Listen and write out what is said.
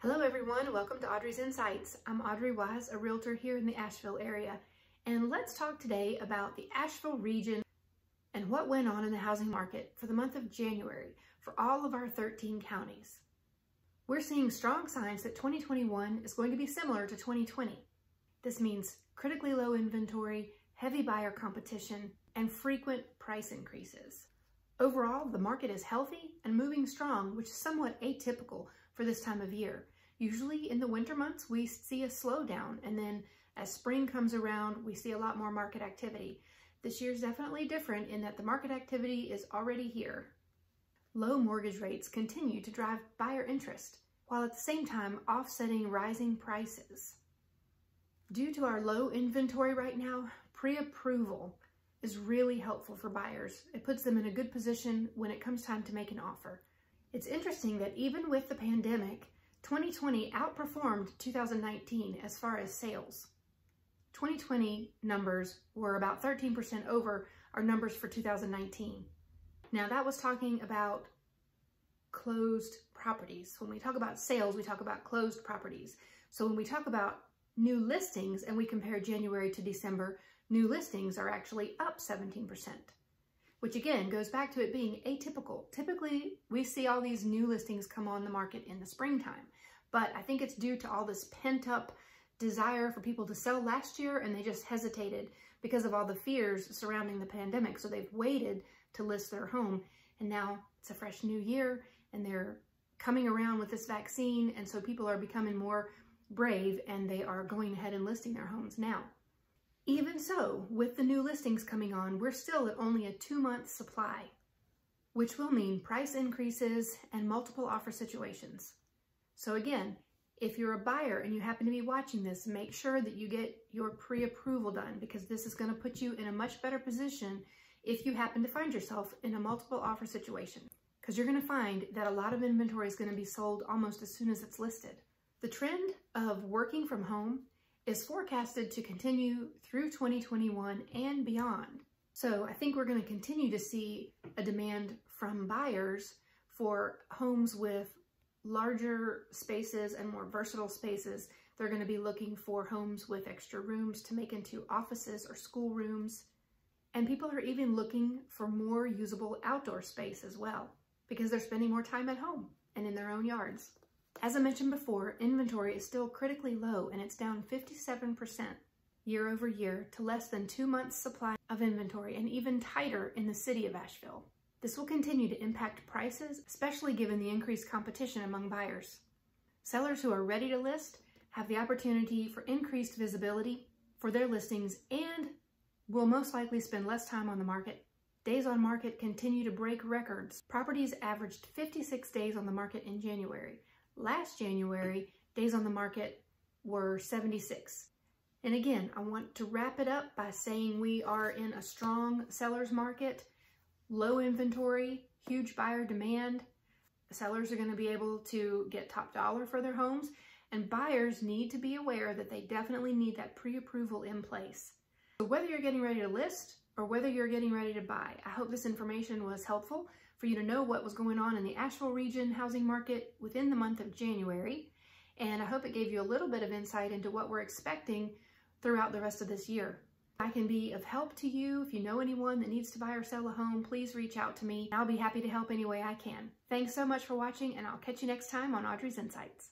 Hello everyone, welcome to Audrey's Insights. I'm Audrey Wise, a realtor here in the Asheville area, and let's talk today about the Asheville region and what went on in the housing market for the month of January for all of our 13 counties. We're seeing strong signs that 2021 is going to be similar to 2020. This means critically low inventory, heavy buyer competition, and frequent price increases. Overall, the market is healthy and moving strong, which is somewhat atypical for this time of year. Usually in the winter months, we see a slowdown, and then as spring comes around, we see a lot more market activity. This year's definitely different in that the market activity is already here. Low mortgage rates continue to drive buyer interest, while at the same time offsetting rising prices. Due to our low inventory right now, pre-approval is really helpful for buyers. It puts them in a good position when it comes time to make an offer. It's interesting that even with the pandemic, 2020 outperformed 2019 as far as sales. 2020 numbers were about 13% over our numbers for 2019. Now that was talking about closed properties. When we talk about sales, we talk about closed properties. So when we talk about new listings and we compare January to December, new listings are actually up 17%. Which again goes back to it being atypical. Typically, we see all these new listings come on the market in the springtime, but I think it's due to all this pent-up desire for people to sell last year, and they just hesitated because of all the fears surrounding the pandemic. So they've waited to list their home, and now it's a fresh new year, and they're coming around with this vaccine, and so people are becoming more brave, and they are going ahead and listing their homes now. Even so, with the new listings coming on, we're still at only a 2-month supply, which will mean price increases and multiple offer situations. So again, if you're a buyer and you happen to be watching this, make sure that you get your pre-approval done, because this is going to put you in a much better position if you happen to find yourself in a multiple offer situation, because you're going to find that a lot of inventory is going to be sold almost as soon as it's listed. The trend of working from home is forecasted to continue through 2021 and beyond. So I think we're going to continue to see a demand from buyers for homes with larger spaces and more versatile spaces. They're going to be looking for homes with extra rooms to make into offices or school rooms. And people are even looking for more usable outdoor space as well, because they're spending more time at home and in their own yards. As I mentioned before, inventory is still critically low, and it's down 57% year over year to less than 2 months supply of inventory, and even tighter in the city of Asheville. This will continue to impact prices, especially given the increased competition among buyers. Sellers who are ready to list have the opportunity for increased visibility for their listings and will most likely spend less time on the market. Days on market continue to break records. Properties averaged 56 days on the market in January. Last January, days on the market were 76. And again, I want to wrap it up by saying we are in a strong seller's market, low inventory, huge buyer demand. Sellers are going to be able to get top dollar for their homes, and buyers need to be aware that they definitely need that pre-approval in place. So whether you're getting ready to list or whether you're getting ready to buy, I hope this information was helpful for you to know what was going on in the Asheville region housing market within the month of January. And I hope it gave you a little bit of insight into what we're expecting throughout the rest of this year. If I can be of help to you, if you know anyone that needs to buy or sell a home, please reach out to me. I'll be happy to help any way I can. Thanks so much for watching, and I'll catch you next time on Audrey's Insights.